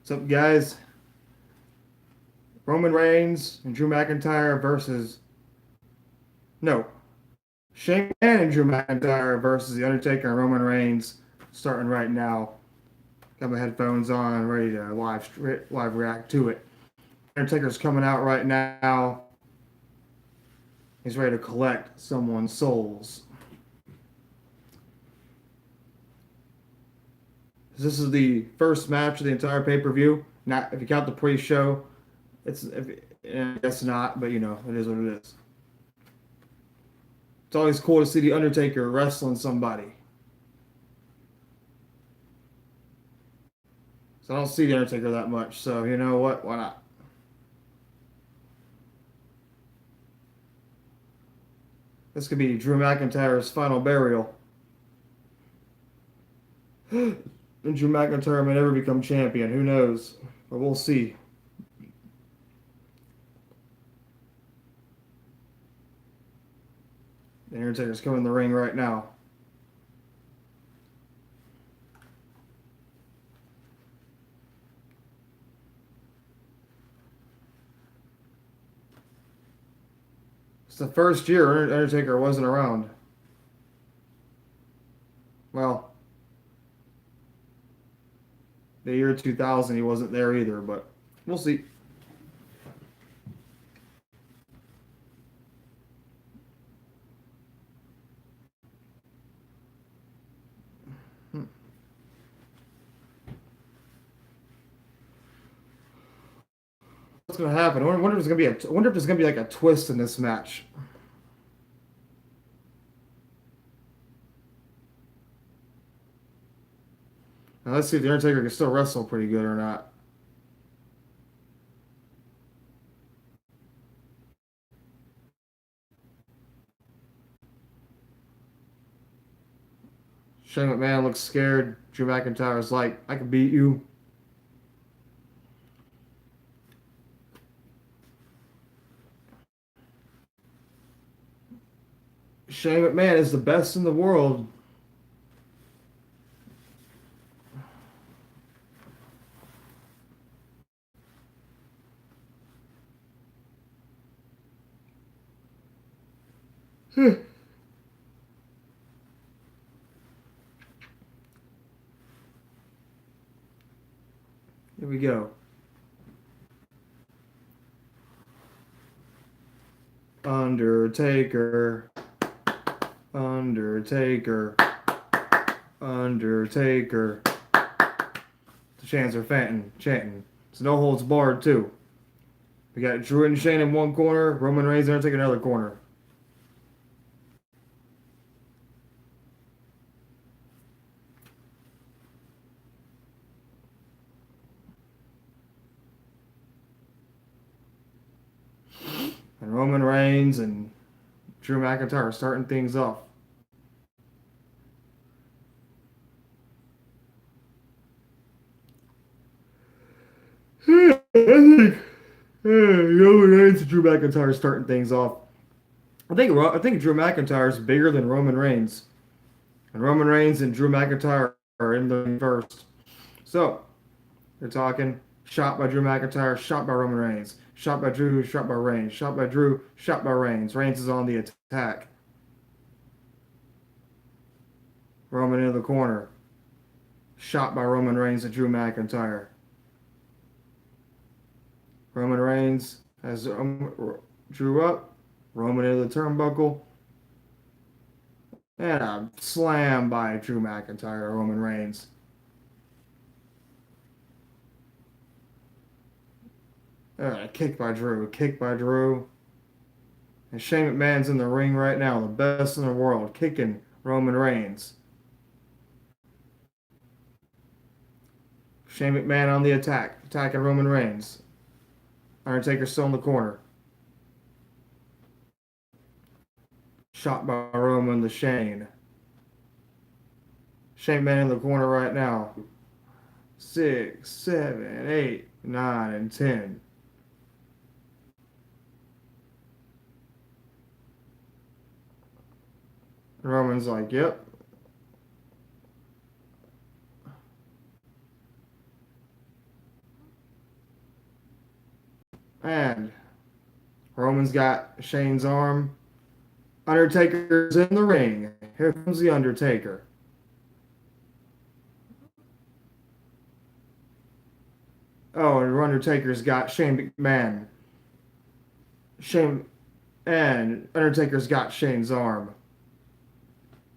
What's up, guys? Roman Reigns and Drew McIntyre versus no, Shane McMahon and Drew McIntyre versus the Undertaker and Roman Reigns. Starting right now. Got my headphones on, ready to live react to it. Undertaker's coming out right now. He's ready to collect someone's souls. This is the first match of the entire pay-per-view. Not if you count the pre-show. I guess not, but it is what it is. It's always cool to see the Undertaker wrestling somebody. So I don't see the Undertaker that much. So you know what? Why not? This could be Drew McIntyre's final burial. And Drew McIntyre may never become champion. Who knows? But we'll see. The Undertaker's coming in the ring right now. It's the first year Undertaker wasn't around. Well, the year 2000 he wasn't there either, but we'll see. What's gonna happen? I wonder if there's gonna be like a twist in this match. Now let's see if the Undertaker can still wrestle pretty good or not. Shane McMahon looks scared. Drew McIntyre's like, I can beat you. Shane McMahon is the best in the world. Here we go. Undertaker. Undertaker. Undertaker. The chants are chanting. It's no holds barred too. We got Drew and Shane in one corner, Roman Reigns and Undertaker in another corner. And Roman Reigns and Drew McIntyre are starting things off. I think Roman Reigns and Drew McIntyre are starting things off. I think Drew McIntyre is bigger than Roman Reigns, and Roman Reigns and Drew McIntyre are in the first. So they're talking shot by Drew McIntyre, shot by Roman Reigns, shot by Drew, shot by Reigns, shot by Drew, shot by Reigns. Reigns is on the attack. Roman in the corner, shot by Roman Reigns and Drew McIntyre. Roman Reigns has Drew up. Roman into the turnbuckle. And a slam by Drew McIntyre, Roman Reigns. A kick by Drew. Kick by Drew. And Shane McMahon's in the ring right now, the best in the world, kicking Roman Reigns. Shane McMahon on the attack, attacking Roman Reigns. Undertaker still in the corner. Shot by Roman to Shane. Shane McMahon in the corner right now. 6, 7, 8, 9, and 10. Roman's like, yep. And Roman's got Shane's arm. Undertaker's in the ring. Here comes the Undertaker. Oh, and Undertaker's got Shane McMahon. Shane and Undertaker's got Shane's arm.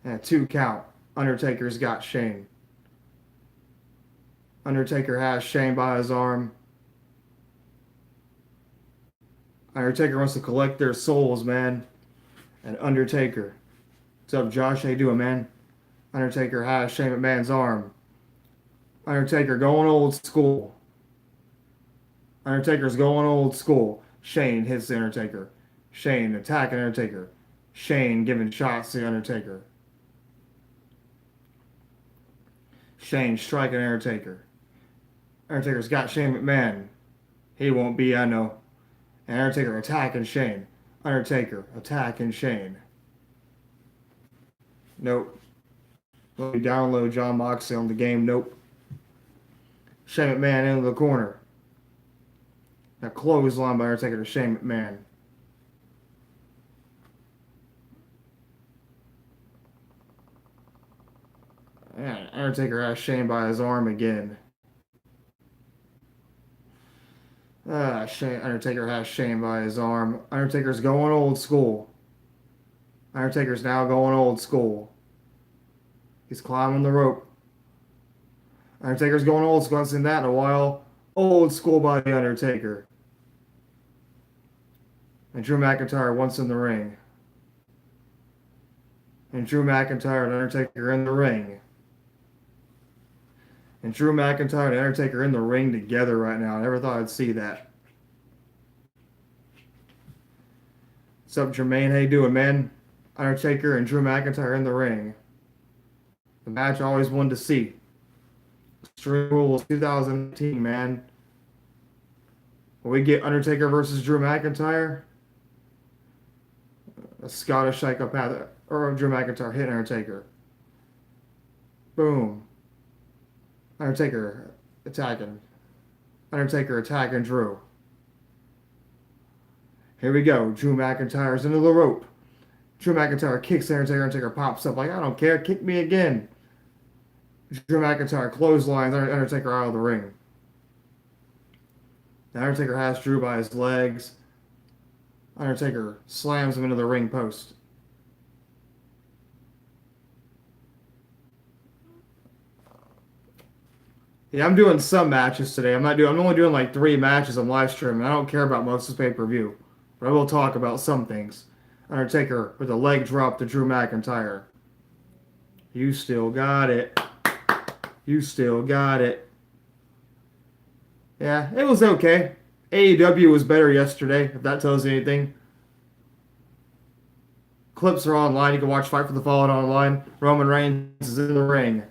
And a 2 count. Undertaker's got Shane. Undertaker has Shane by his arm. Undertaker wants to collect their souls, man. And Undertaker. What's up, Josh? How you doing, man? Undertaker has Shane McMahon's arm. Undertaker going old school. Undertaker's going old school. Shane hits the Undertaker. Shane attacking Undertaker. Shane giving shots to the Undertaker. Shane striking Undertaker. Undertaker's got Shane McMahon. He won't be, I know. And Undertaker attacking Shane. Undertaker attacking Shane. Nope. Let me download John Moxley on the game. Nope. Shane McMahon into the corner. A clothesline by Undertaker to Shane McMahon. And Undertaker has Shane by his arm again. Undertaker has Shane by his arm. Undertaker's going old school. Undertaker's now going old school. He's climbing the rope. Undertaker's going old school. I haven't seen that in a while. Old school by the Undertaker. And Drew McIntyre once in the ring. And Drew McIntyre and Undertaker in the ring. And Drew McIntyre and Undertaker in the ring together right now. I never thought I'd see that. What's up, Jermaine? How you doing, man? Undertaker and Drew McIntyre in the ring. The match I always wanted to see. Extreme Rules 2018, man. Will we get Undertaker versus Drew McIntyre? A Scottish psychopath, or Drew McIntyre hitting Undertaker. Boom. Undertaker attacking. Undertaker attacking Drew. Here we go. Drew McIntyre's into the rope. Drew McIntyre kicks Undertaker. Undertaker pops up like, I don't care. Kick me again. Drew McIntyre clotheslines Undertaker out of the ring. The Undertaker has Drew by his legs. Undertaker slams him into the ring post. Yeah, I'm doing some matches today. I'm only doing like 3 matches on live stream. I don't care about most of the pay-per-view. But I will talk about some things. Undertaker with a leg drop to Drew McIntyre. You still got it. You still got it. Yeah, it was okay. AEW was better yesterday, if that tells you anything. Clips are online. You can watch Fight for the Fallen online. Roman Reigns is in the ring.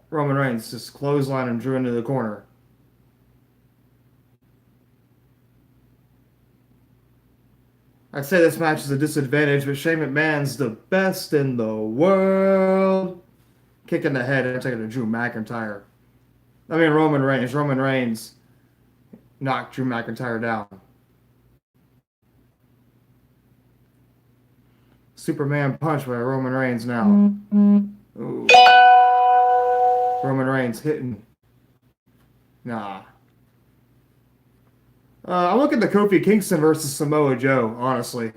Roman Reigns just clotheslining Drew into the corner. I'd say this match is a disadvantage, but Shane McMahon's the best in the world. Kicking the head and taking to Drew McIntyre. I mean, Roman Reigns. Roman Reigns knocked Drew McIntyre down. Superman punch by Roman Reigns now. Ooh. Roman Reigns hitting. Nah. I'm looking at the Kofi Kingston versus Samoa Joe, honestly.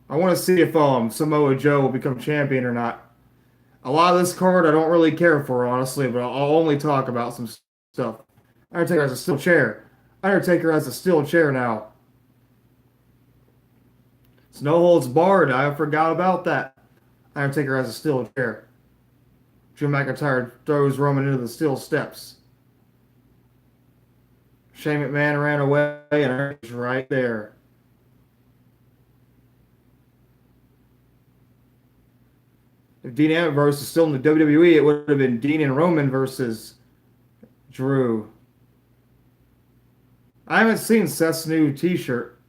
I want to see if Samoa Joe will become champion or not. A lot of this card I don't really care for, honestly, but I'll only talk about some stuff. Undertaker has a steel chair. Undertaker has a steel chair now. It's no holds barred. I forgot about that. Undertaker has a steel chair. Drew McIntyre throws Roman into the steel steps. Shane McMahon ran away and Undertaker's right there. If Dean Ambrose is still in the WWE, it would have been Dean and Roman versus Drew. I haven't seen Seth's new t-shirt.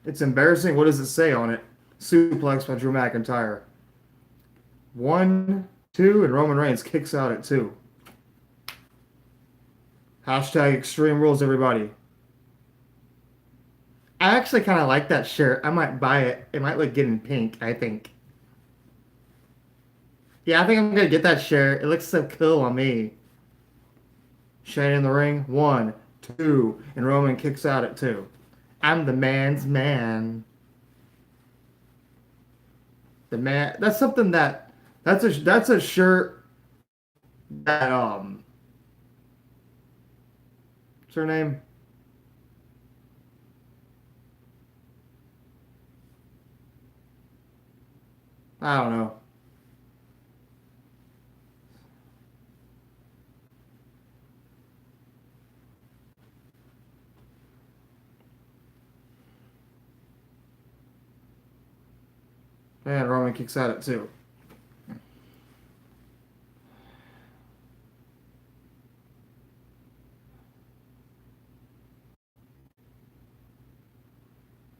It's embarrassing. What does it say on it? Suplex by Drew McIntyre. 1, 2, and Roman Reigns kicks out at 2. Hashtag Extreme Rules, everybody. I actually kind of like that shirt. I might buy it. It might look good in pink, I think. Yeah, I think I'm gonna get that shirt. It looks so cool on me. Shane in the ring. 1, 2, and Roman kicks out at 2. I'm the man's man. The man. That's something that. That's a shirt that What's her name? I don't know. And Roman kicks out at 2.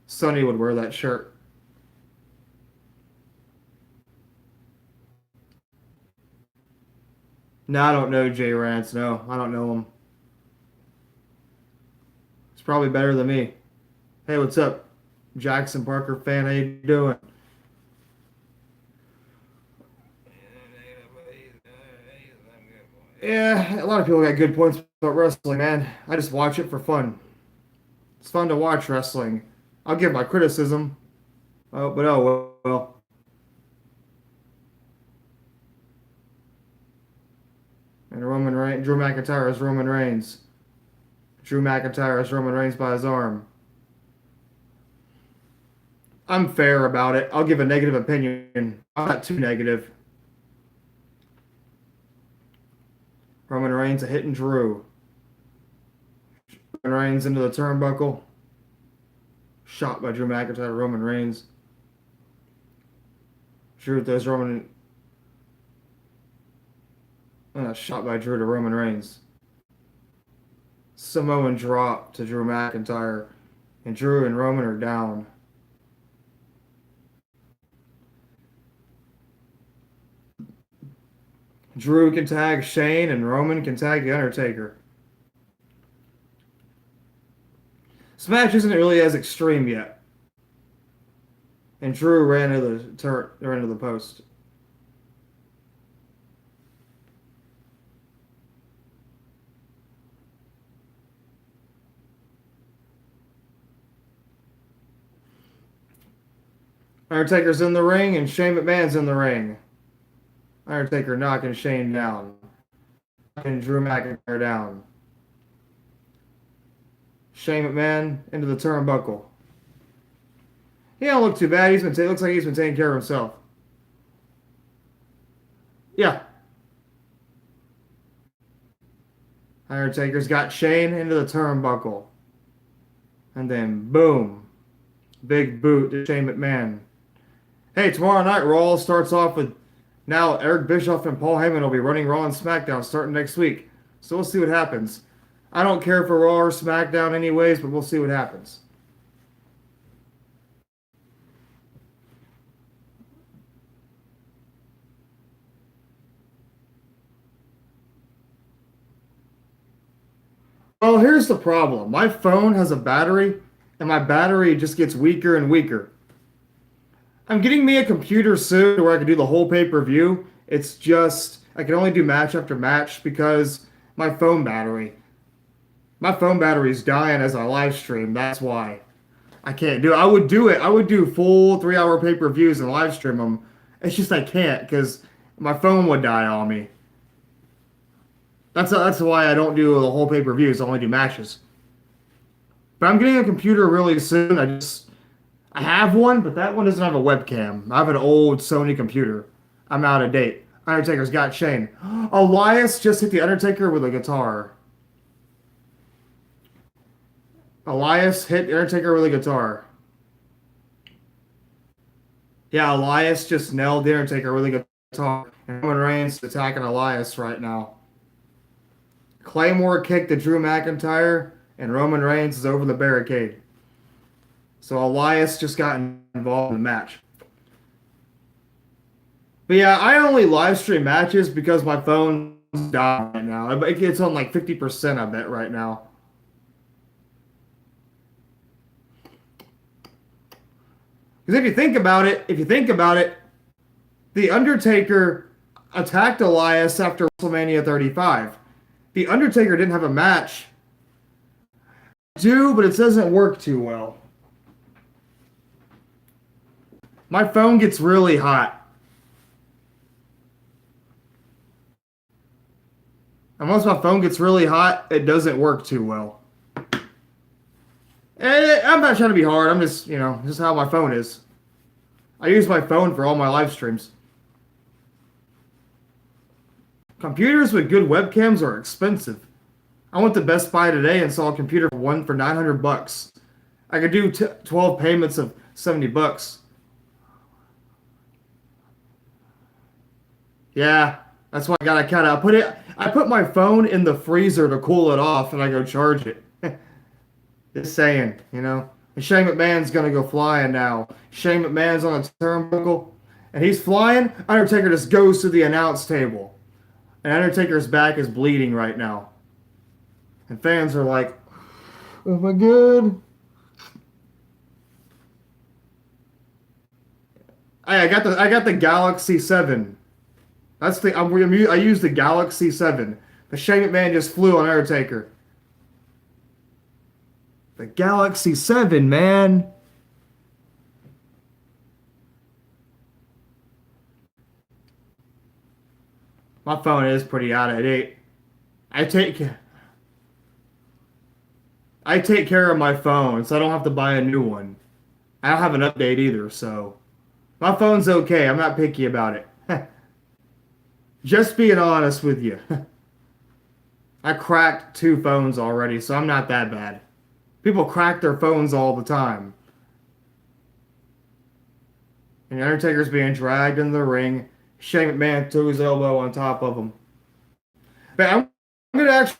Sonny would wear that shirt. No, I don't know Jay Rance. No, I don't know him. He's probably better than me. Hey, what's up, Jackson Parker fan? How you doing? Yeah, a lot of people got good points about wrestling, man. I just watch it for fun. It's fun to watch wrestling. I'll give my criticism. Oh, but oh well. And Drew McIntyre is Roman Reigns. Drew McIntyre is Roman Reigns by his arm. I'm fair about it. I'll give a negative opinion. I'm not too negative. Roman Reigns a hitting Drew. Roman Reigns into the turnbuckle. Shot by Drew McIntyre. Roman Reigns. Drew throws Roman. Shot by Drew to Roman Reigns. Samoan drop to Drew McIntyre. And Drew and Roman are down. Drew can tag Shane and Roman can tag The Undertaker. This match isn't really as extreme yet. And Drew ran into the post. Undertaker's in the ring and Shane McMahon's in the ring. Undertaker knocking Shane down. Knocking Drew McIntyre down. Shane McMahon into the turnbuckle. He don't look too bad. Looks like he's been taking care of himself. Yeah. Undertaker's got Shane into the turnbuckle. And then boom. Big boot to Shane McMahon. Hey, tomorrow night Raw starts off with now Eric Bischoff and Paul Heyman will be running Raw and SmackDown starting next week. So we'll see what happens. I don't care for Raw or SmackDown anyways, but we'll see what happens. Well, here's the problem. My phone has a battery, and my battery just gets weaker and weaker. I'm getting me a computer soon where I can do the whole pay-per-view. It's just I can only do match after match because my phone battery. My phone battery is dying as I live stream. That's why I can't do it. I would do it. I would do full 3-hour pay-per-views and live stream them. It's just I can't because my phone would die on me. That's why I don't do the whole pay-per-views. I only do matches. But I'm getting a computer really soon. I have one, but that one doesn't have a webcam. I have an old Sony computer. I'm out of date. Undertaker's got Shane. Elias just hit the Undertaker with a guitar. Elias hit the Undertaker with a guitar. Yeah, Elias just nailed the Undertaker with a guitar. And Roman Reigns attacking Elias right now. Claymore kicked to Drew McIntyre, and Roman Reigns is over the barricade. So Elias just got involved in the match. But yeah, I only live stream matches because my phone's down right now. It's on like 50%, I bet, right now. Because if you think about it, The Undertaker attacked Elias after WrestleMania 35. The Undertaker didn't have a match. Do, but it doesn't work too well. My phone gets really hot. And once my phone gets really hot, it doesn't work too well. And I'm not trying to be hard. I'm just, just how my phone is. I use my phone for all my live streams. Computers with good webcams are expensive. I went to Best Buy today and saw a computer for one for 900 bucks. I could do 12 payments of 70 bucks. Yeah, that's why I got to kind of put it. I put my phone in the freezer to cool it off, and I go charge it. Just saying. And Shane McMahon's gonna go flying now. Shane McMahon's on a turnbuckle, and he's flying. Undertaker just goes to the announce table, and Undertaker's back is bleeding right now, and fans are like, "Oh my god!" I got the Galaxy 7. I used the Galaxy 7. The Shane McMahon just flew on Undertaker. The Galaxy 7, man. My phone is pretty out of date. I take I take care of my phone, so I don't have to buy a new one. I don't have an update either, so my phone's okay. I'm not picky about it. Just being honest with you. I cracked 2 phones already, so I'm not that bad. People crack their phones all the time. And the Undertaker's being dragged in the ring. Shane McMahon threw his elbow on top of him. But I'm gonna actually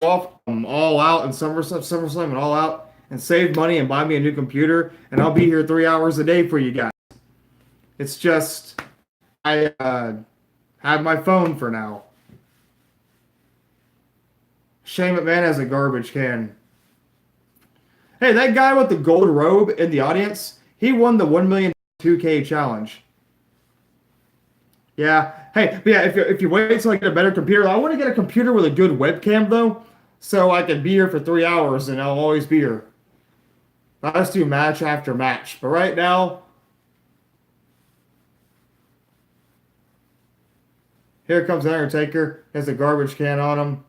go off all out and SummerSlam and all out and save money and buy me a new computer, and I'll be here 3 hours a day for you guys. It's just I have my phone for now. Shane McMahon has a garbage can. Hey, that guy with the gold robe in the audience, he won the 1 million 2K challenge. Yeah. Hey, but yeah, if you wait till I get a better computer, I want to get a computer with a good webcam though, so I can be here for 3 hours and I'll always be here. Let's do match after match. But right now, here comes Undertaker. Has a garbage can on him.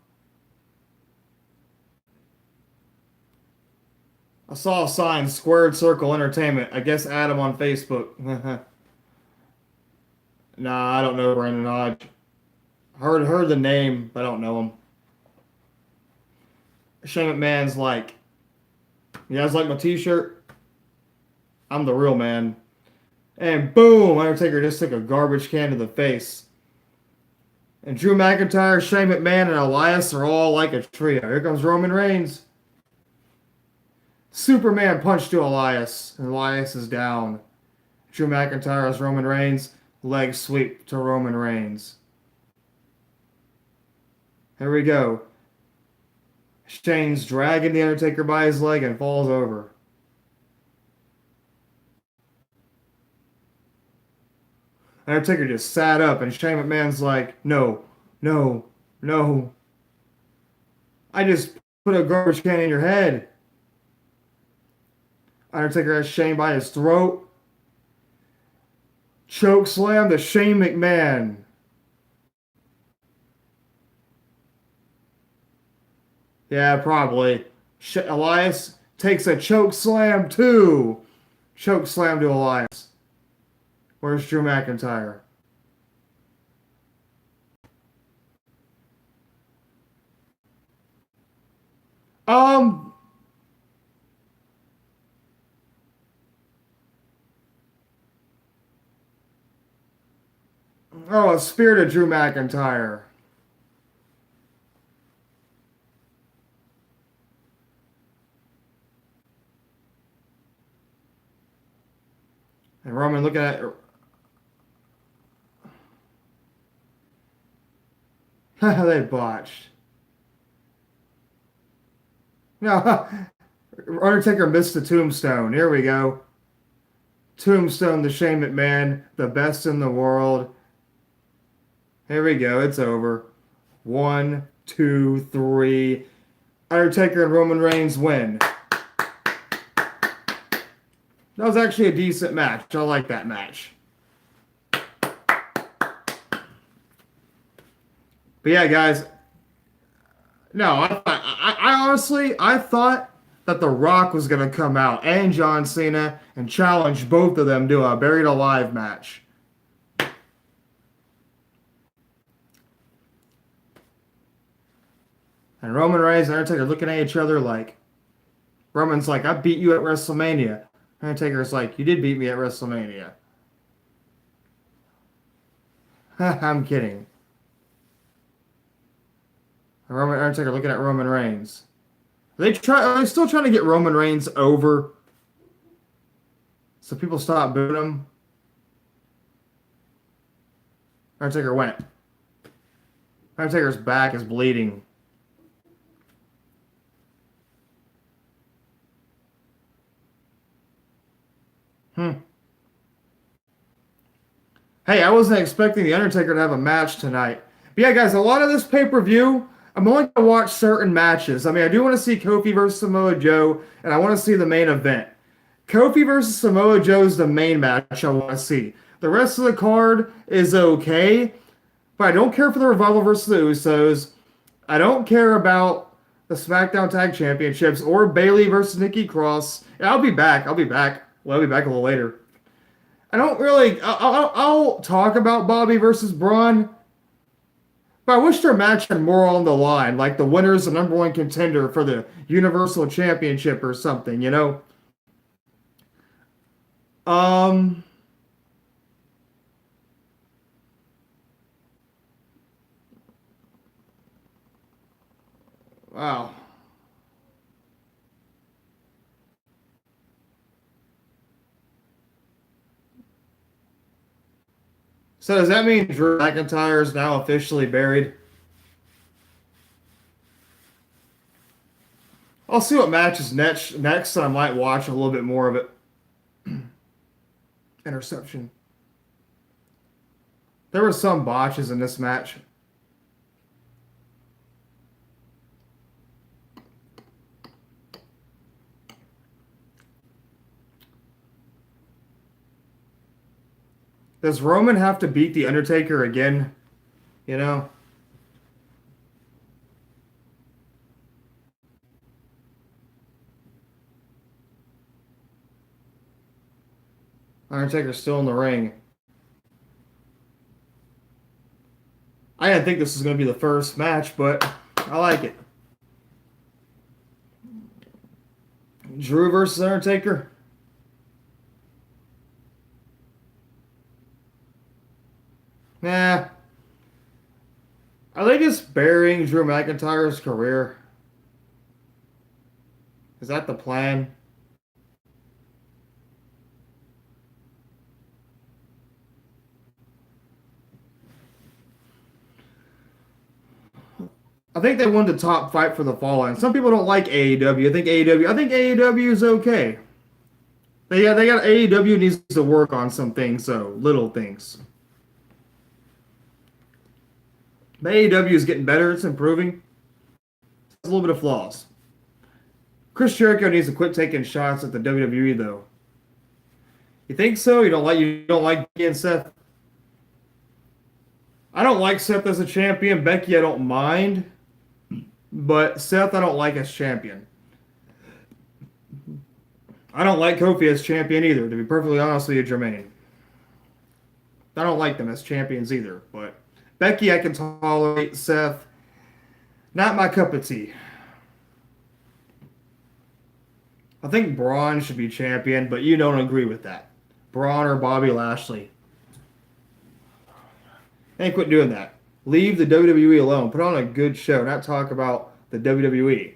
I saw a sign, Squared Circle Entertainment. I guess add him on Facebook. Nah, I don't know Brandon Hodge. Heard the name, but I don't know him. Shane McMahon's like, you guys like my t-shirt? I'm the real man. And boom, Undertaker just took a garbage can to the face. And Drew McIntyre, Shane McMahon, and Elias are all like a trio. Here comes Roman Reigns. Superman punch to Elias. And Elias is down. Drew McIntyre has Roman Reigns. Leg sweep to Roman Reigns. Here we go. Shane's dragging the Undertaker by his leg and falls over. Undertaker just sat up, and Shane McMahon's like, no, no, no. I just put a garbage can in your head. Undertaker has Shane by his throat. Choke slam to Shane McMahon. Yeah, probably. Elias takes a choke slam too. Choke slam to Elias. Where's Drew McIntyre? Um, oh, a spear to Drew McIntyre. And Roman looking at They botched. No, Undertaker missed the tombstone. Here we go. Tombstone, the Shane McMahon, the best in the world. Here we go. It's over. One, two, three. Undertaker and Roman Reigns win. That was actually a decent match. I like that match. But yeah, guys. No, I honestly I thought that The Rock was gonna come out and John Cena and challenge both of them to a buried alive match. And Roman Reigns and Undertaker looking at each other like Roman's like, I beat you at WrestleMania. Undertaker's like, you did beat me at WrestleMania. I'm kidding. Roman Undertaker looking at Roman Reigns. Are they still trying to get Roman Reigns over so people stop booing him? Undertaker went. Undertaker's back is bleeding. Hmm. Hey, I wasn't expecting The Undertaker to have a match tonight. But yeah, guys, a lot of this pay-per-view, I'm only going to watch certain matches. I mean, I do want to see Kofi versus Samoa Joe, and I want to see the main event. Kofi versus Samoa Joe is the main match I want to see. The rest of the card is okay, but I don't care for the Revival versus the Usos. I don't care about the SmackDown Tag Championships or Bayley versus Nikki Cross. Yeah, I'll be back. I'll be back. Well, I'll be back a little later. I don't really. I'll talk about Bobby versus Braun, but I wish their match had more on the line, like the winner's the number one contender for the Universal Championship or something, you know? Um, wow. So does that mean Drew McIntyre is now officially buried? I'll see what matches next, and I might watch a little bit more of it. Interception. There were some botches in this match. Does Roman have to beat The Undertaker again? You know? Undertaker's still in the ring. I didn't think this was going to be the first match, but I like it. Drew versus Undertaker. Nah. Are they just burying Drew McIntyre's career? Is that the plan? I think they won the top fight for the Fallen. Some people don't like AEW. I think AEW is okay. They got AEW needs to work on some things, so little things. But AEW is getting better. It's improving. It's a little bit of flaws. Chris Jericho needs to quit taking shots at the WWE though. You think so? You don't like Becky and Seth? I don't like Seth as a champion. Becky I don't mind, but Seth I don't like as champion. I don't like Kofi as champion either, to be perfectly honest with you, Jermaine. I don't like them as champions either, but Becky I can tolerate. Seth, not my cup of tea. I think Braun should be champion, but you don't agree with that. Braun or Bobby Lashley. Hey, quit doing that. Leave the WWE alone. Put on a good show, not talk about the WWE.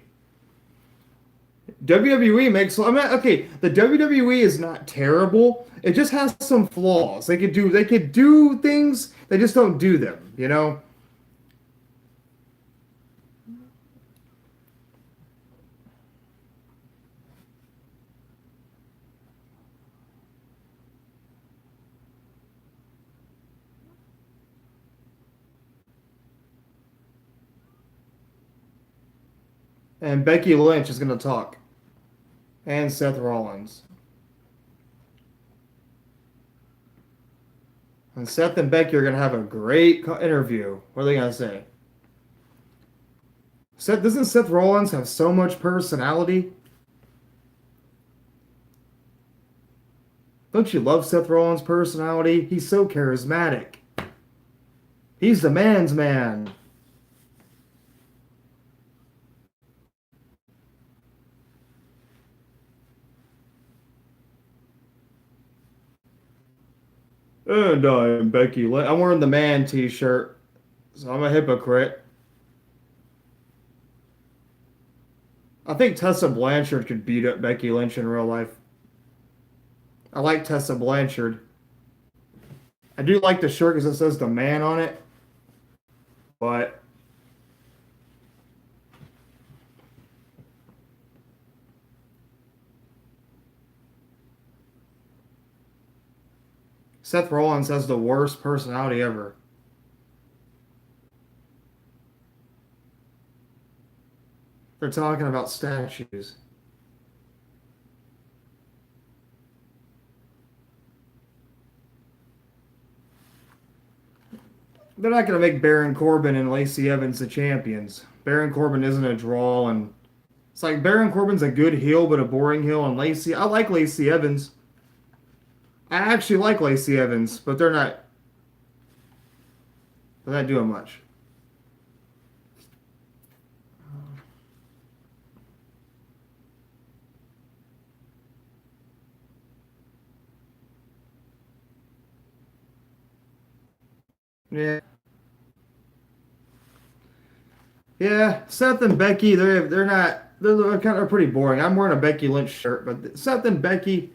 WWE makes. I mean, okay, the WWE is not terrible. It just has some flaws. They could do things. They just don't do them. You know. And Becky Lynch is going to talk. And Seth Rollins. And Seth and Becky are going to have a great interview. What are they going to say? Doesn't Seth Rollins have so much personality? Don't you love Seth Rollins' personality? He's so charismatic. He's the man's man. And I'm Becky Lynch. I'm wearing the man t-shirt, so I'm a hypocrite. I think Tessa Blanchard could beat up Becky Lynch in real life. I like Tessa Blanchard. I do like the shirt because it says the man on it, but Seth Rollins has the worst personality ever. They're talking about statues. They're not going to make Baron Corbin and Lacey Evans the champions. Baron Corbin isn't a draw, and it's like Baron Corbin's a good heel, but a boring heel. And I like Lacey Evans. I actually like Lacey Evans, but they're not doing much. Yeah, yeah. Seth and Becky, they're not they're kind of pretty boring. I'm wearing a Becky Lynch shirt, but Seth and Becky,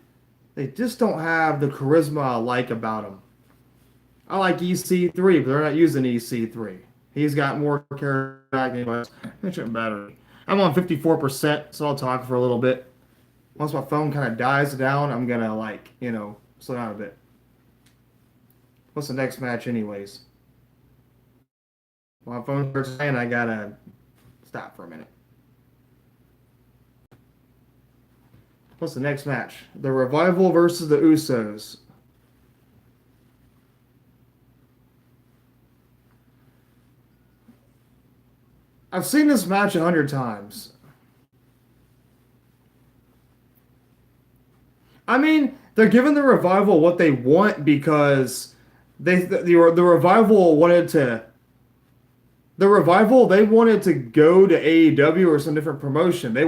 they just don't have the charisma I like about them. I like EC3, but they're not using EC3. He's got more charisma. Anyways, mention battery. I'm on 54%, so I'll talk for a little bit. Once my phone kind of dies down, I'm gonna slow down a bit. What's the next match, anyways? My phone starts dying, I gotta stop for a minute. What's the next match? The Revival versus the Usos. I've seen this match 100 times. I mean, they're giving the Revival what they want because the Revival wanted to. The Revival, they wanted to go to AEW or some different promotion. They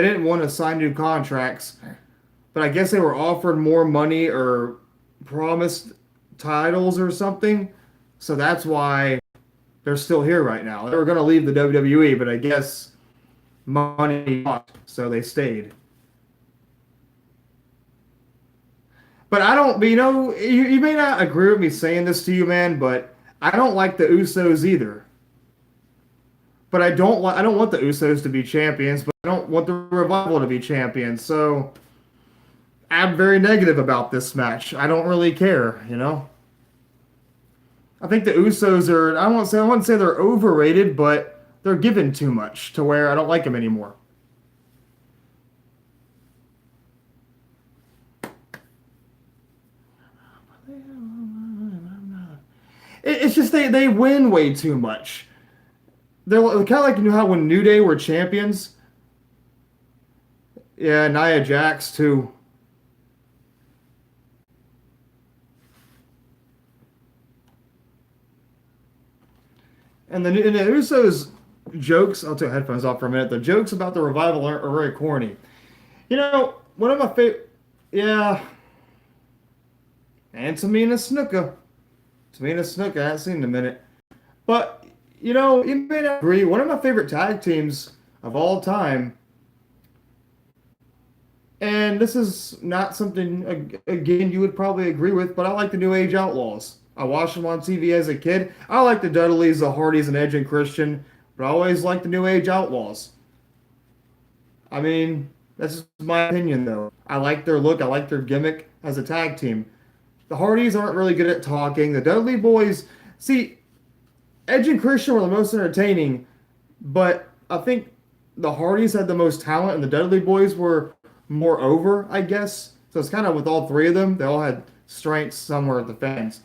didn't want to sign new contracts, but I guess they were offered more money or promised titles or something. So that's why they're still here right now. They were going to leave the WWE, but I guess money talked, so they stayed. But I don't, you may not agree with me saying this to you, man, but I don't like the Usos either. But I don't want the Usos to be champions, but I don't want the Revival to be champions. So I'm very negative about this match. I don't really care. I think the Usos are I wouldn't say they're overrated, but they're given too much to where I don't like them anymore. It's just they win way too much. They're kind of like how when New Day were champions. Yeah, Nia Jax too. And the Usos jokes. I'll take headphones off for a minute. The jokes about the Revival are very corny. One of my favorite. Yeah, and Tamina Snuka. Tamina Snuka. I haven't seen in a minute. But you may not agree. One of my favorite tag teams of all time, and this is not something again you would probably agree with, but I like the New Age Outlaws. I watched them on TV as a kid. I like the Dudleys, the Hardys, and Edge and Christian, but I always liked the New Age Outlaws. I mean, that's just my opinion, though. I like their look. I like their gimmick as a tag team. The Hardys aren't really good at talking. The Dudley Boys, see, Edge and Christian were the most entertaining, but I think the Hardys had the most talent, and the Dudley Boys were more over, I guess. So it's kind of with all three of them, they all had strengths somewhere with the fans.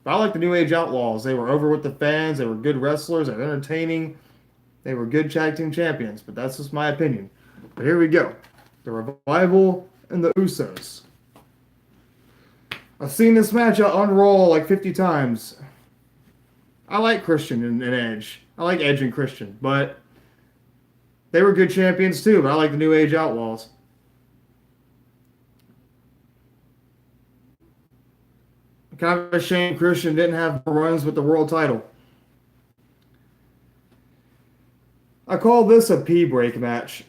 But I like the New Age Outlaws. They were over with the fans. They were good wrestlers. They were entertaining. They were good tag team champions. But that's just my opinion. But here we go. The Revival and the Usos. I've seen this match on Raw like 50 times. I like Christian and Edge. I like Edge and Christian, but they were good champions too. But I like the New Age Outlaws. Kind of a shame Christian didn't have runs with the world title. I call this a pee break match.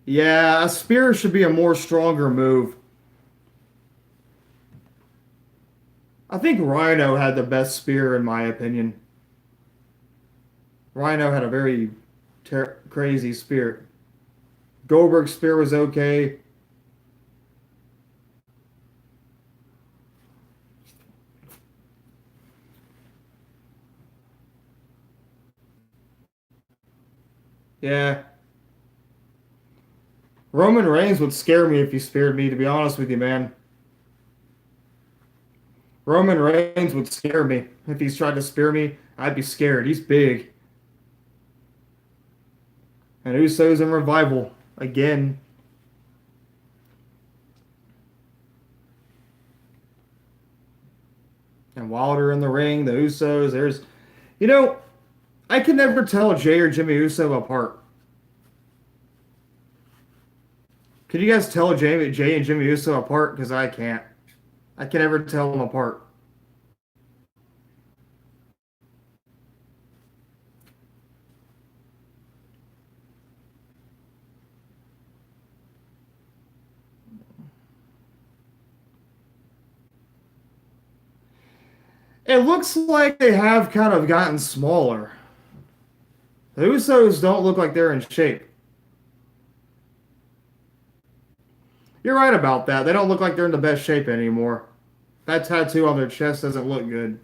Yeah, a spear should be a more stronger move. I think Rhino had the best spear in my opinion. Rhino had a very crazy spear. Goldberg's spear was okay. Yeah. Roman Reigns would scare me if he speared me, to be honest with you, man. Roman Reigns would scare me. If he's tried to spear me, I'd be scared. He's big. And Usos in Revival. Again. And Wilder in the ring, the Usos. You know, I can never tell Jay or Jimmy Uso apart. Can you guys tell Jay and Jimmy Uso apart? Because I can't. I can never tell them apart. It looks like they have kind of gotten smaller. The Usos don't look like they're in shape. You're right about that. They don't look like they're in the best shape anymore. That tattoo on their chest doesn't look good.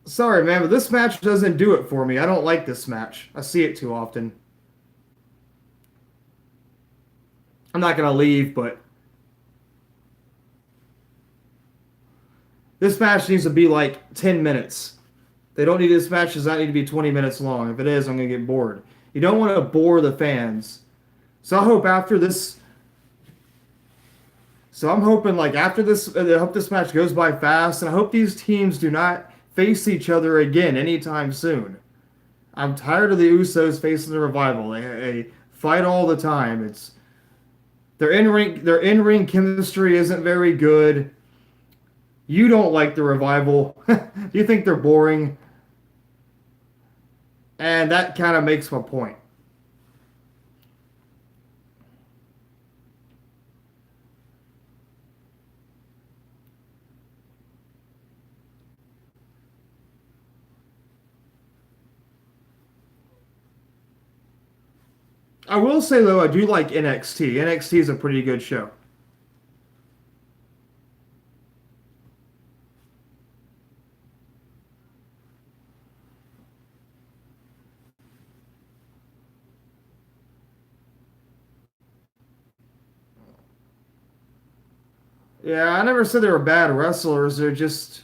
Sorry, man, but this match doesn't do it for me. I don't like this match. I see it too often. I'm not gonna leave, but this match needs to be like 10 minutes. They don't need this match does not need to be 20 minutes long. If it is, I'm gonna get bored. You don't want to bore the fans. So I hope after this. So I'm hoping like after this, I hope this match goes by fast, and I hope these teams do not face each other again anytime soon. I'm tired of the Usos facing the Revival. They fight all the time. It's their in ring chemistry isn't very good. You don't like the Revival. You think they're boring, and that kind of makes my point. I will say though, I do like NXT. NXT is a pretty good show. Yeah, I never said they were bad wrestlers. They're just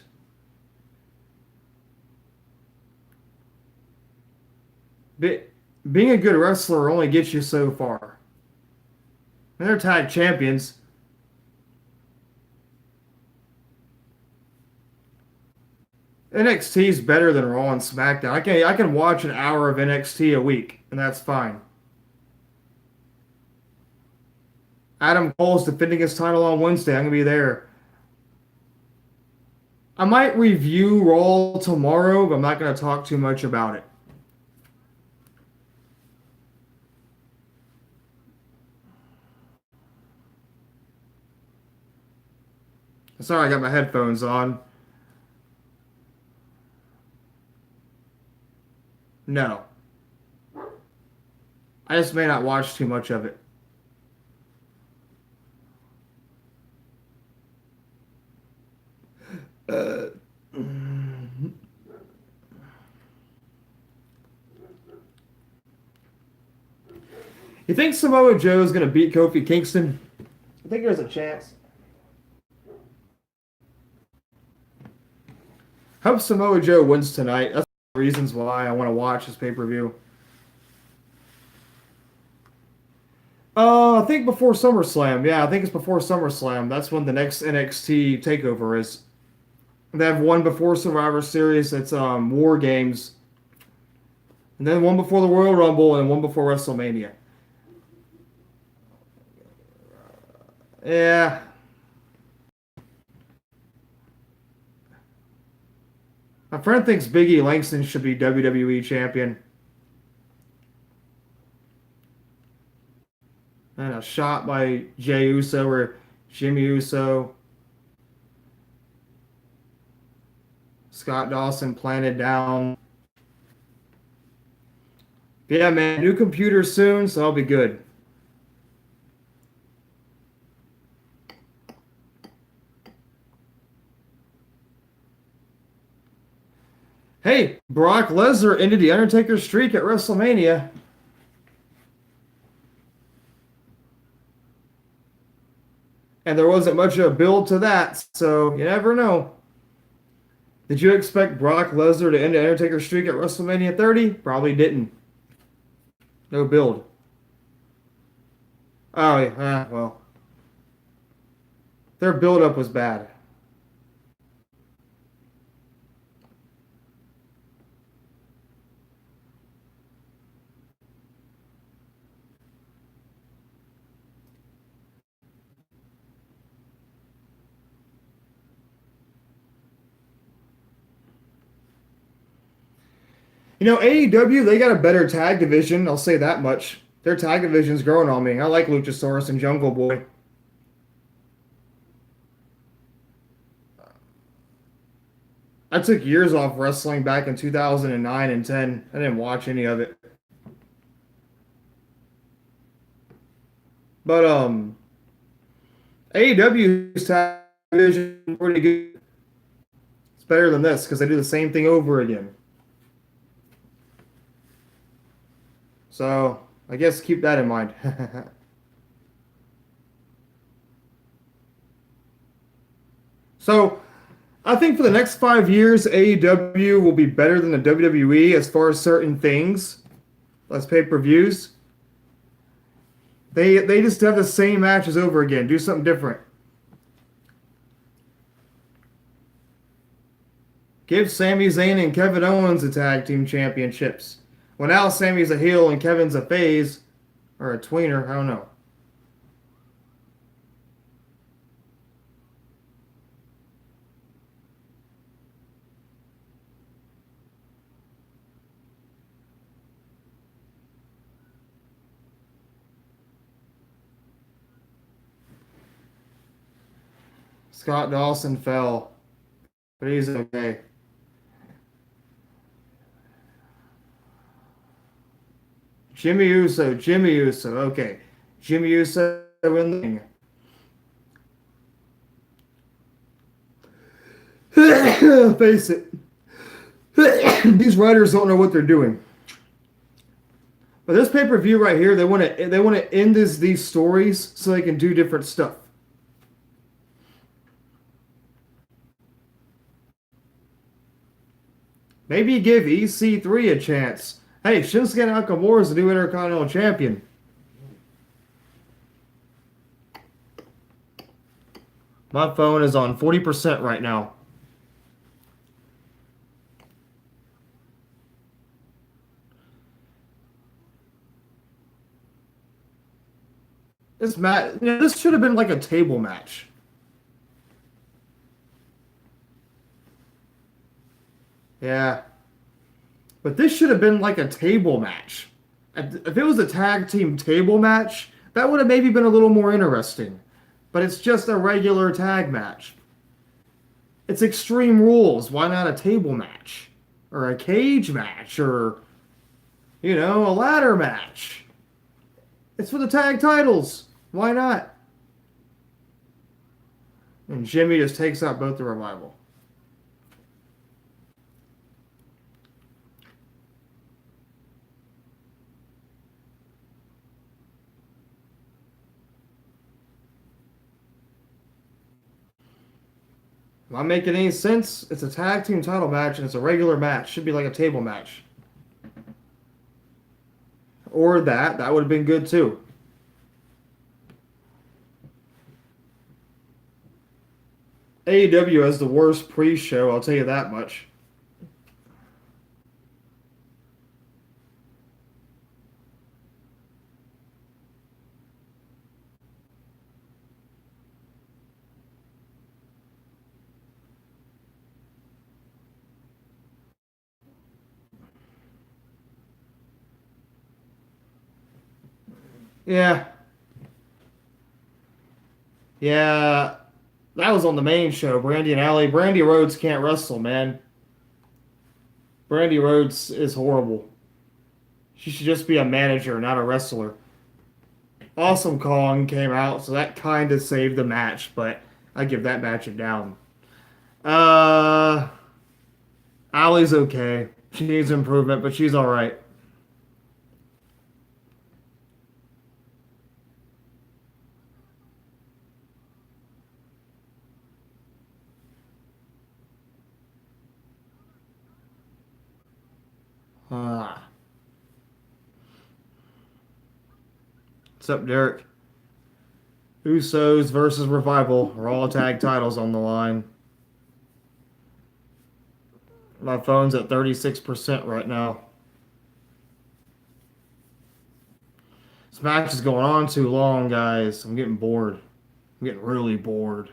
be, being a good wrestler only gets you so far. And they're tag champions. NXT is better than Raw and SmackDown. I can watch an hour of NXT a week, and that's fine. Adam Cole's defending his title on Wednesday. I'm gonna be there. I might review Raw tomorrow, but I'm not gonna talk too much about it. Sorry, I got my headphones on. No. I just may not watch too much of it. Uh, you think Samoa Joe is going to beat Kofi Kingston? I think there's a chance. Hope Samoa Joe wins tonight. That's the reasons why I want to watch this pay-per-view. I think before SummerSlam. Yeah, I think it's before SummerSlam. That's when the next NXT takeover is. They have one before Survivor Series. It's War Games, and then one before the Royal Rumble, and one before WrestleMania. Yeah, my friend thinks Biggie Langston should be WWE champion. And a shot by Jey Uso or Jimmy Uso. Scott Dawson planted down. Yeah, man, new computer soon, so I'll be good. Hey, Brock Lesnar ended the Undertaker streak at WrestleMania. And there wasn't much of a build to that, so you never know. Did you expect Brock Lesnar to end the Undertaker streak at WrestleMania 30? Probably didn't. No build. Oh, yeah, well. Their build-up was bad. You know, AEW, they got a better tag division. I'll say that much. Their tag division's growing on me. I like Luchasaurus and Jungle Boy. I took years off wrestling back in 2009 and 10. I didn't watch any of it. But AEW's tag division is pretty good. It's better than this because they do the same thing over again. So I guess keep that in mind. So I think for the next 5 years, AEW will be better than the WWE as far as certain things, less pay-per-views. They just have the same matches over again. Do something different. Give Sami Zayn and Kevin Owens the tag team championships. Well, now Sami's a heel and Kevin's a phase or a tweener. I don't know. Scott Dawson fell, but he's okay. Jimmy Uso, Jimmy Uso, okay. Jimmy Uso in the ring. Face it. These writers don't know what they're doing. But this pay-per-view right here, they want to end these stories so they can do different stuff. Maybe give EC3 a chance. Hey, Shinsuke Nakamura is the new Intercontinental Champion. My phone is on 40% right now. This should have been like a table match. Yeah. But this should have been like a table match. If it was a tag team table match, that would have maybe been a little more interesting. But it's just a regular tag match. It's Extreme Rules. Why not a table match? Or a cage match? Or, a ladder match? It's for the tag titles. Why not? And Jimmy just takes out both the Revival. Am I making any sense? It's a tag team title match and it's a regular match. Should be like a table match. Or that. That would have been good too. AEW has the worst pre-show, I'll tell you that much. Yeah. Yeah. That was on the main show. Brandy and Allie. Brandy Rhodes can't wrestle, man. Brandy Rhodes is horrible. She should just be a manager, not a wrestler. Awesome Kong came out, so that kind of saved the match, but I give that match a down. Uh, Allie's okay. She needs improvement, but she's all right. Ah, what's up, Derek? Usos versus Revival. Raw tag titles on the line. My phone's at 36% right now. This match is going on too long, guys. I'm getting bored. I'm getting really bored.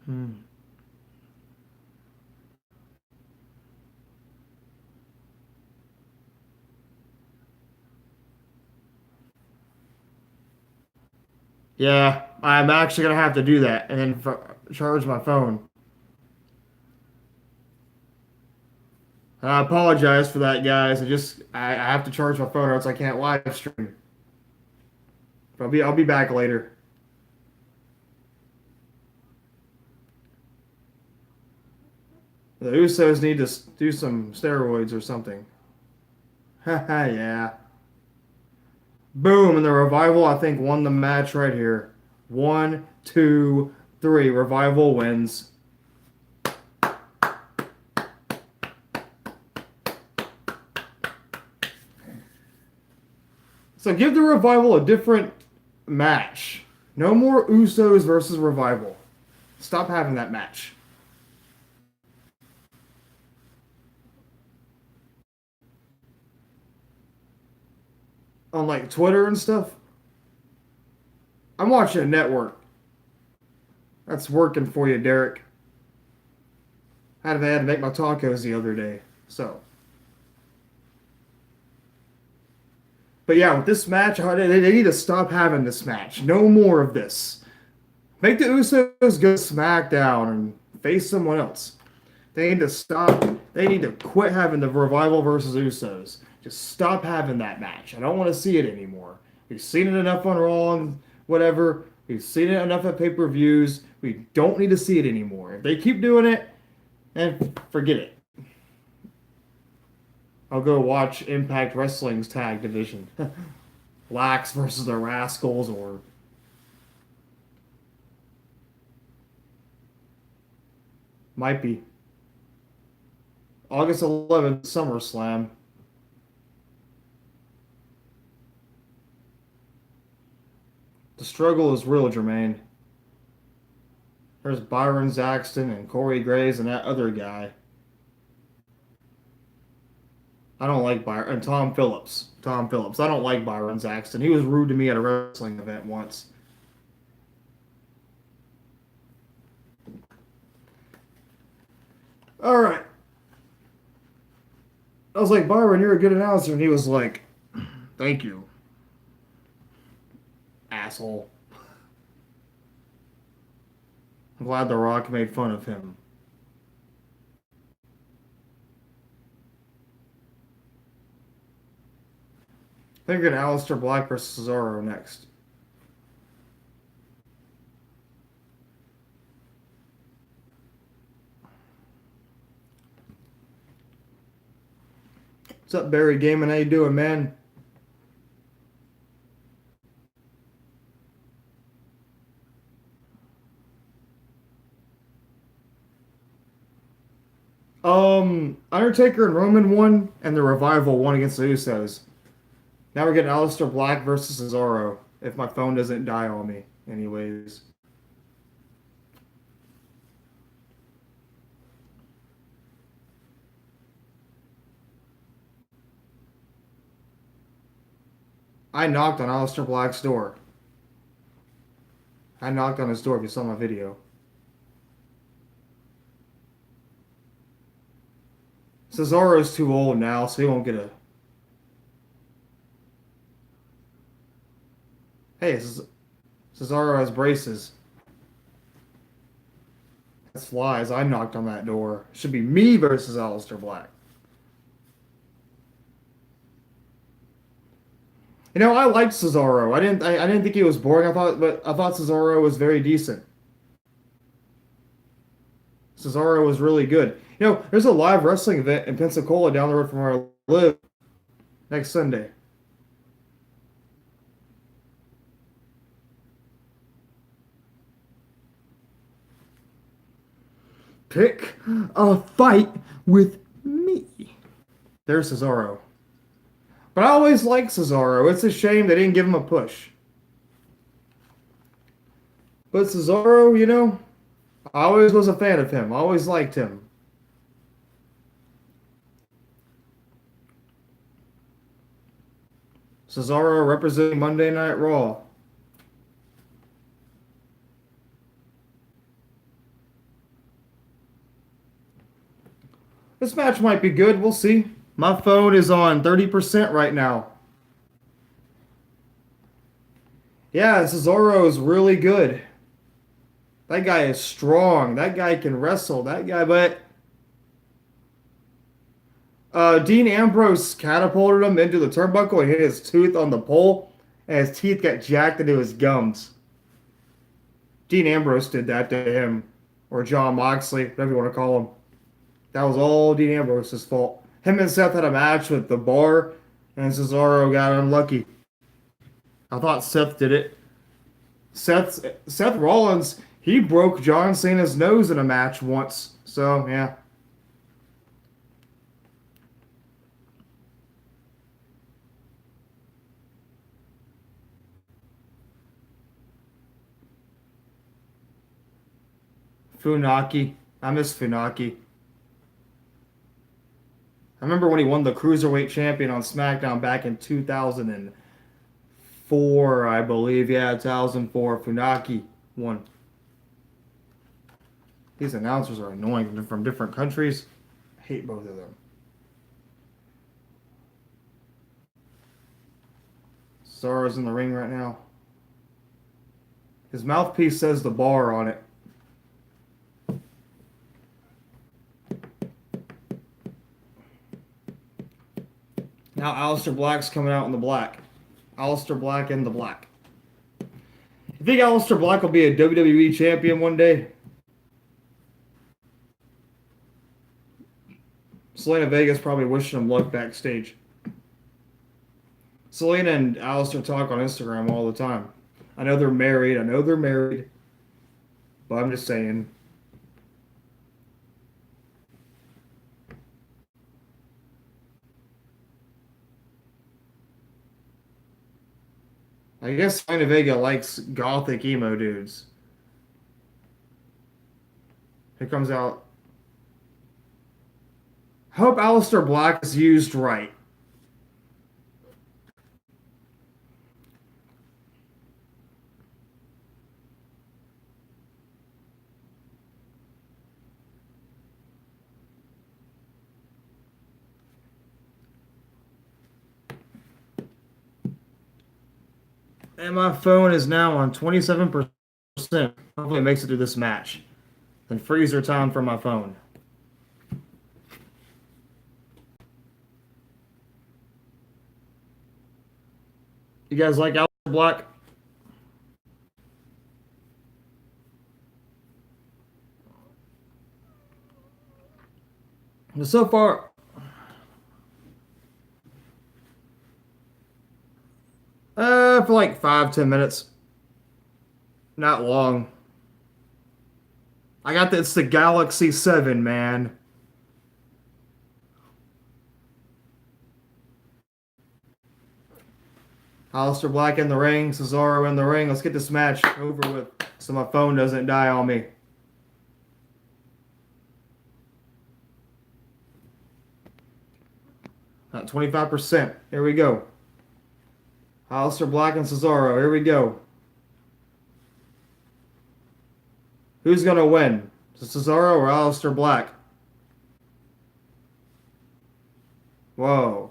Hmm. Yeah, I'm actually gonna have to do that and then charge my phone. I apologize for that, guys. I have to charge my phone or else I can't live stream. But I'll be back later. The Usos need to do some steroids or something. Haha, yeah. Boom, and the Revival I think won the match right here. One, two, three. Revival wins. So give the Revival a different match. No more Usos versus Revival. Stop having that match. On like Twitter and stuff. I'm watching a network. That's working for you, Derek. I had to make my tacos the other day. So, but yeah, with this match, they need to stop having this match. No more of this. Make the Usos go SmackDown and face someone else. They need to stop. They need to quit having the Revival versus Usos. Just stop having that match. I don't want to see it anymore. We've seen it enough on Raw and whatever. We've seen it enough at pay-per-views. We don't need to see it anymore. If they keep doing it, then forget it. I'll go watch Impact Wrestling's tag division. Lax versus the Rascals or might be August 11th, SummerSlam. The struggle is real, Jermaine. There's Byron Zaxton and Corey Graves and that other guy. I don't like Byron and Tom Phillips. Tom Phillips. I don't like Byron Zaxton. He was rude to me at a wrestling event once. All right. I was like, Byron, you're a good announcer. And he was like, thank you, asshole. I'm glad The Rock made fun of him. I think we're getting Aleister Black versus Cesaro next. What's up, Barry Gaming? How you doing, man? Undertaker and Roman won, and the Revival won against the Usos. Now we're getting Aleister Black versus Cesaro. If my phone doesn't die on me, anyways. I knocked on Aleister Black's door. I knocked on his door if you saw my video. Cesaro's too old now, so he won't get a. Hey, Cesaro has braces. That's lies. I knocked on that door. Should be me versus Aleister Black. You know, I liked Cesaro. I didn't think he was boring. I thought Cesaro was very decent. Cesaro was really good. You know, there's a live wrestling event in Pensacola down the road from where I live next Sunday. Pick a fight with me. There's Cesaro. But I always liked Cesaro. It's a shame they didn't give him a push. But Cesaro, you know, I always was a fan of him. I always liked him. Cesaro representing Monday Night Raw. This match might be good. We'll see. My phone is on 30% right now. Yeah, Cesaro is really good. That guy is strong. That guy can wrestle. That guy, but Dean Ambrose catapulted him into the turnbuckle and hit his tooth on the pole, and his teeth got jacked into his gums. Dean Ambrose did that to him, or John Moxley, whatever you want to call him. That was all Dean Ambrose's fault. Him and Seth had a match with the Bar, and Cesaro got unlucky. I thought Seth did it. Seth Rollins, he broke John Cena's nose in a match once. So, yeah. Funaki. I miss Funaki. I remember when he won the Cruiserweight Champion on SmackDown back in 2004, I believe. Yeah, 2004. Funaki won. These announcers are annoying from different countries. I hate both of them. Cesaro's in the ring right now. His mouthpiece says the Bar on it. Now Aleister Black's coming out in the black. Aleister Black in the black. You think Aleister Black will be a WWE champion one day? Selena Vega's probably wishing him luck backstage. Selena and Aleister talk on Instagram all the time. I know they're married. I know they're married. But I'm just saying. I guess Selena Vega likes gothic emo dudes. It comes out. Hope Aleister Black is used right. And my phone is now on 27%. Hopefully it makes it through this match. Then freezer time for my phone. You guys like Aleister Black? So far, for like 5, 10 minutes. Not long. I got the, it's the Galaxy 7, man. Aleister Black in the ring, Cesaro in the ring. Let's get this match over with so my phone doesn't die on me. 25%. Here we go. Aleister Black and Cesaro. Here we go. Who's going to win? Cesaro or Aleister Black? Whoa.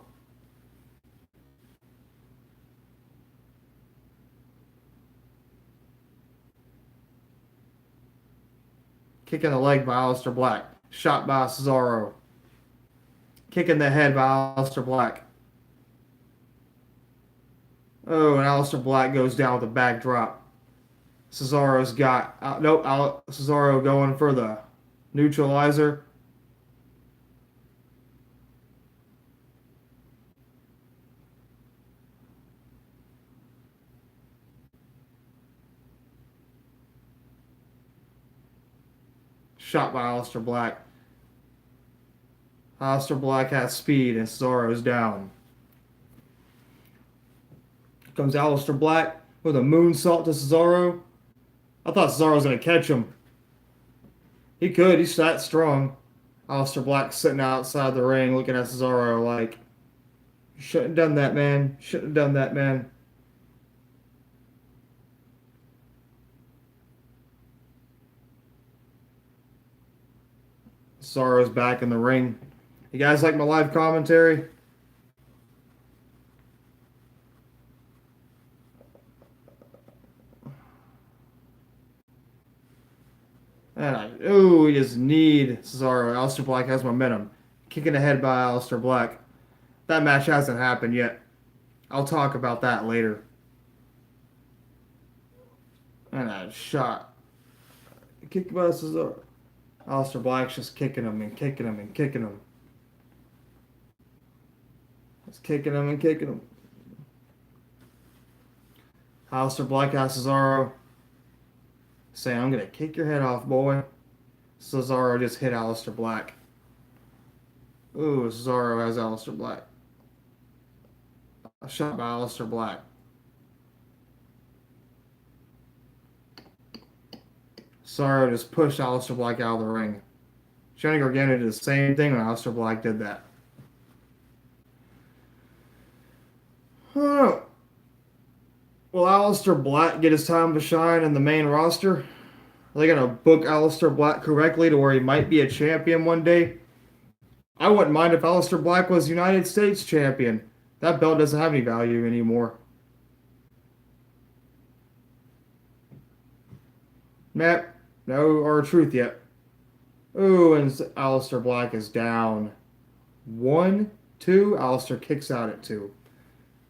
Kick in the leg by Aleister Black. Shot by Cesaro. Kick in the head by Aleister Black. Oh, and Aleister Black goes down with a backdrop. Cesaro's got... nope, Cesaro going for the neutralizer. Shot by Aleister Black. Aleister Black has speed and Cesaro's down. Comes Aleister Black with a moonsault to Cesaro. I thought Cesaro was going to catch him. He could. He's that strong. Aleister Black sitting outside the ring looking at Cesaro like, you shouldn't have done that, man. Shouldn't have done that, man. Cesaro's back in the ring. You guys like my live commentary? Ooh, he just need Cesaro. Aleister Black has momentum. Kicking the head by Aleister Black. That match hasn't happened yet. I'll talk about that later. And a shot. Kick by Cesaro. Aleister Black's just kicking him and kicking him and kicking him. Just kicking him and kicking him. Aleister Black has Cesaro saying, I'm going to kick your head off, boy. Cesaro just hit Aleister Black. Ooh, Cesaro has Aleister Black. A shot by Aleister Black. Cesaro just pushed Aleister Black out of the ring. Johnny Gargano did the same thing when Aleister Black did that. Will Aleister Black get his time to shine in the main roster? Are they going to book Aleister Black correctly to where he might be a champion one day? I wouldn't mind if Aleister Black was United States champion. That belt doesn't have any value anymore. Matt, no R-Truth yet. Ooh, and Aleister Black is down. 1, 2. Aleister kicks out at 2.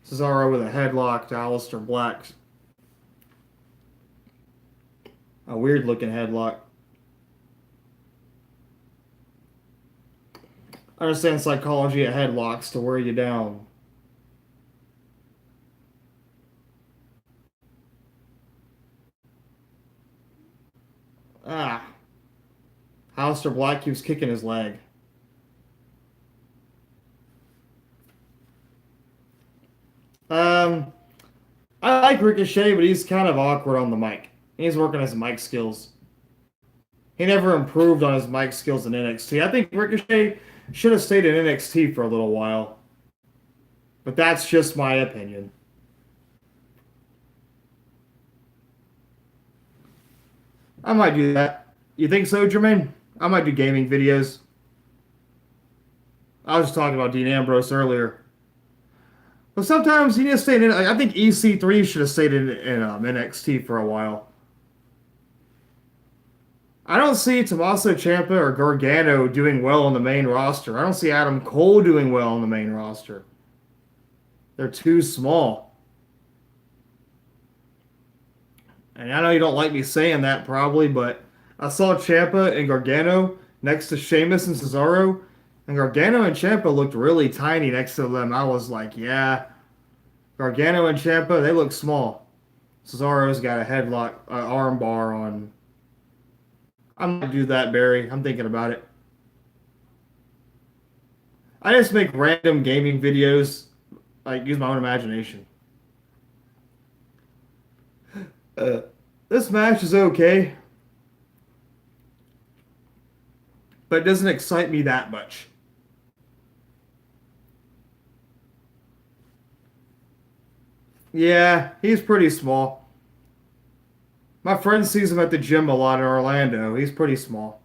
Cesaro with a headlock to Aleister Black. A weird looking headlock. I understand psychology of headlocks to wear you down. Ah. Aleister Black keeps kicking his leg. I like Ricochet, but he's kind of awkward on the mic. He's working his mic skills. He never improved on his mic skills in NXT. I think Ricochet should have stayed in NXT for a little while. But that's just my opinion. I might do that. You think so, Jermaine? I might do gaming videos. I was just talking about Dean Ambrose earlier. But sometimes you need to stay in. I think EC3 should have stayed in NXT for a while. I don't see Tommaso Ciampa or Gargano doing well on the main roster. I don't see Adam Cole doing well on the main roster. They're too small. And I know you don't like me saying that probably, but I saw Ciampa and Gargano next to Sheamus and Cesaro, and Gargano and Ciampa looked really tiny next to them. I was like, yeah, Gargano and Ciampa, they look small. Cesaro's got a headlock, arm bar on. I might do that, Barry. I'm thinking about it. I just make random gaming videos, like use my own imagination. Uh, this match is okay, but it doesn't excite me that much. Yeah, he's pretty small. My friend sees him at the gym a lot in Orlando. He's pretty small.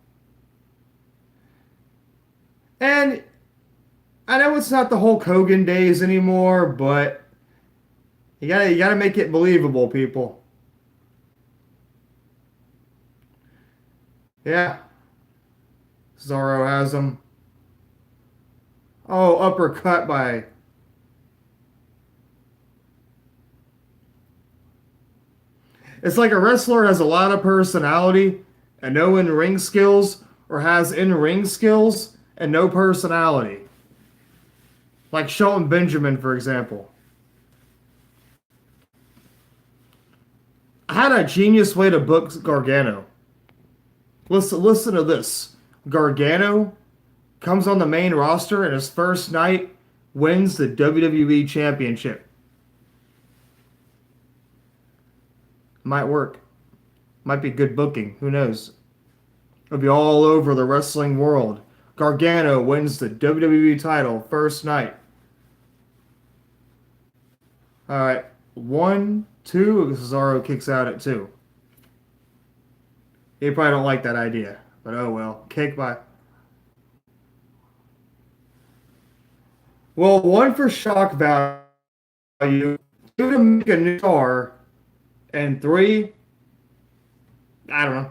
And I know it's not the Hulk Hogan days anymore, but you gotta make it believable, people. Yeah, Cesaro has him. Oh, uppercut by. It's like a wrestler has a lot of personality and no in-ring skills, or has in-ring skills and no personality. Like Shelton Benjamin, for example. I had a genius way to book Gargano. Listen to this. Gargano comes on the main roster and his first night wins the WWE Championship. Might work. Might be good booking. Who knows? It'll be all over the wrestling world. Gargano wins the WWE title first night. All right. 1, 2. Cesaro kicks out at 2. You probably don't like that idea, but oh well. Kick by. Well, 1 for shock value, 2 to make a new star, and 3, I don't know.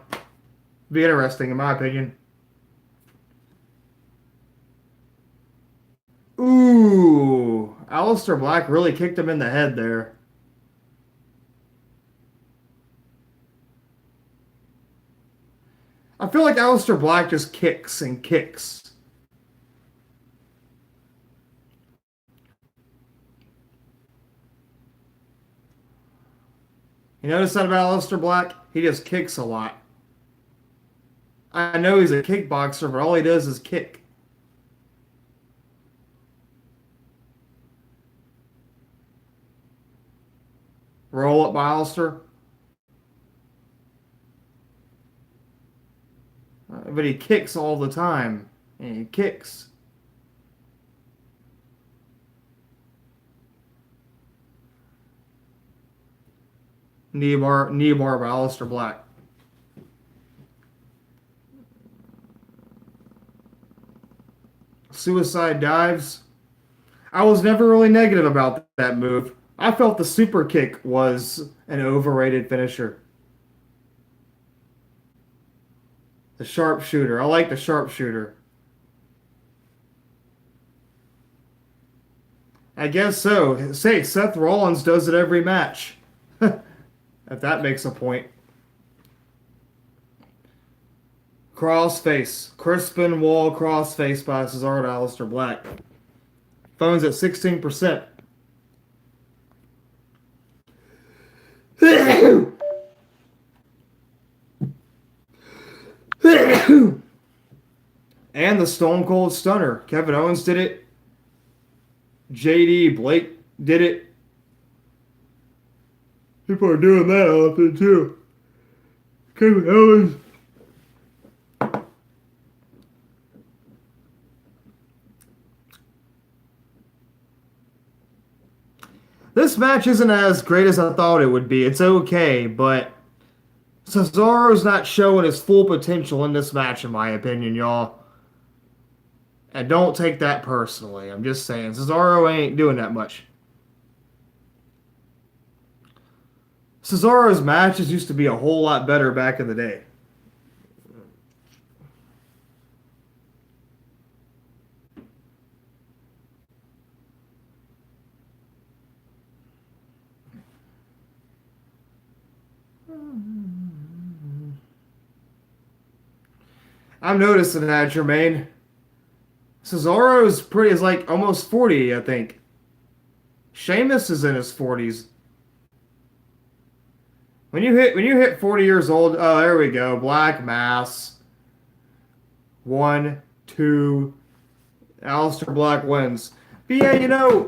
Be interesting, in my opinion. Ooh, Aleister Black really kicked him in the head there. I feel like Aleister Black just kicks and kicks. You notice that about Aleister Black? He just kicks a lot. I know he's a kickboxer, but all he does is kick. Roll up by Aleister. But he kicks all the time. And he kicks. Knee bar by Aleister Black. Suicide dives. I was never really negative about that move. I felt the super kick was an overrated finisher. The sharpshooter. I like the sharpshooter. I guess so. Say, Seth Rollins does it every match. If that makes a point. Crossface. Crispin Wall crossface by Cesaro to Aleister Black. Phone's at 16%. And the Stone Cold Stunner. Kevin Owens did it. JD Blake did it. People are doing that often too. Kevin Owens. This match isn't as great as I thought it would be. It's okay, but Cesaro's not showing his full potential in this match, in my opinion, y'all. And don't take that personally. I'm just saying, Cesaro ain't doing that much. Cesaro's matches used to be a whole lot better back in the day. I'm noticing that, Jermaine. Cesaro's pretty is like almost 40, I think. Sheamus is in his 40s. When you hit 40 years old, oh, there we go. Black Mass. One, two. Aleister Black wins. But yeah,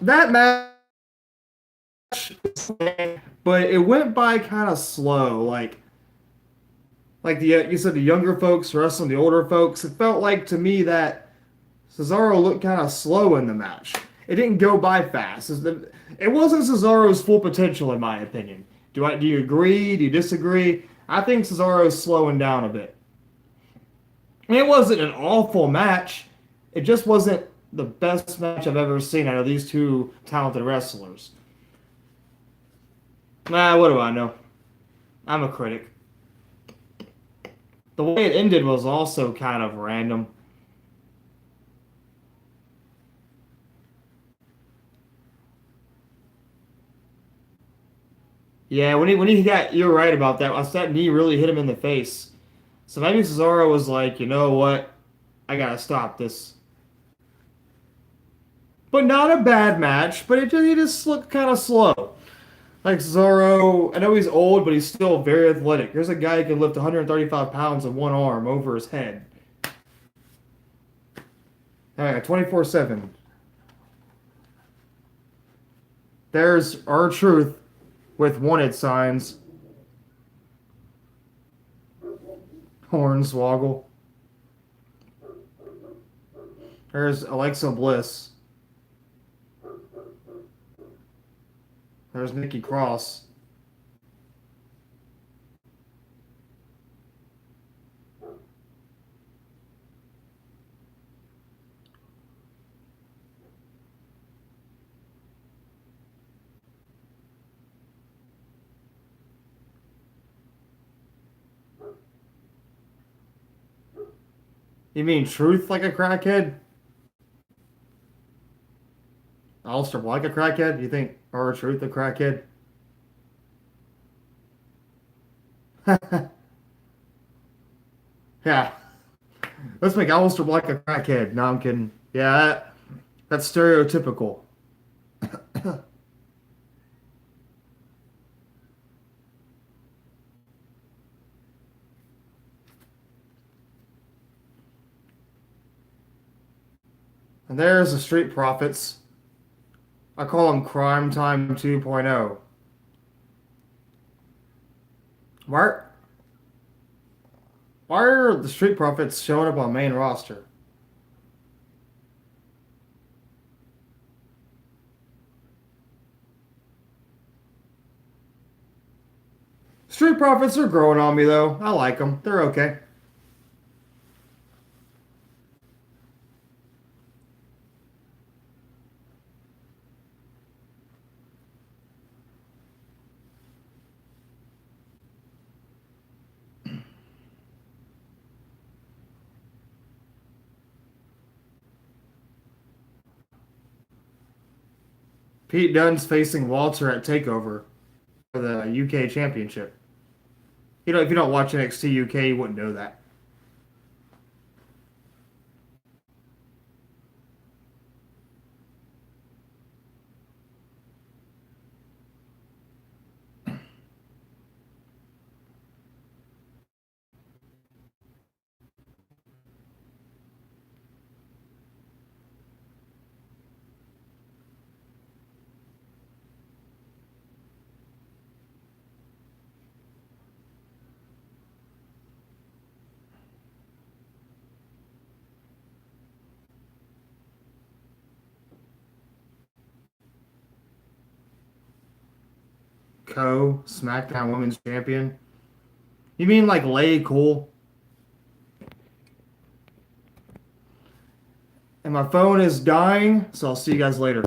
that match, but it went by kind of slow. Like the you said, the younger folks wrestling the older folks. It felt like to me that Cesaro looked kind of slow in the match. It didn't go by fast. It wasn't Cesaro's full potential, in my opinion. Do you agree? Do you disagree? I think Cesaro's slowing down a bit. It wasn't an awful match. It just wasn't the best match I've ever seen out of these two talented wrestlers. Nah, what do I know? I'm a critic. The way it ended was also kind of random. Yeah, when he got, you're right about that. That knee really hit him in the face. So maybe Cesaro was like, you know what? I gotta stop this. But not a bad match. But he just looked kind of slow. Like Cesaro, I know he's old, but he's still very athletic. Here's a guy who can lift 135 pounds in one arm over his head. All right, 24/7. There's our truth with wanted signs. Hornswoggle. There's Alexa Bliss. There's Nikki Cross. You mean truth like a crackhead? Alistair Black a crackhead? You think our truth a crackhead? Yeah. Let's make Alistair Black a crackhead. No, I'm kidding. Yeah, that's stereotypical. And there's the Street Profits. I call them Crime Time 2.0. Why, why are the Street Profits showing up on main roster? Street Profits are growing on me though. I like them. They're okay. Pete Dunne's facing Walter at Takeover for the UK Championship. If you don't watch NXT UK, you wouldn't know that. SmackDown Women's Champion. You mean like Lay Cool? And my phone is dying, so I'll see you guys later.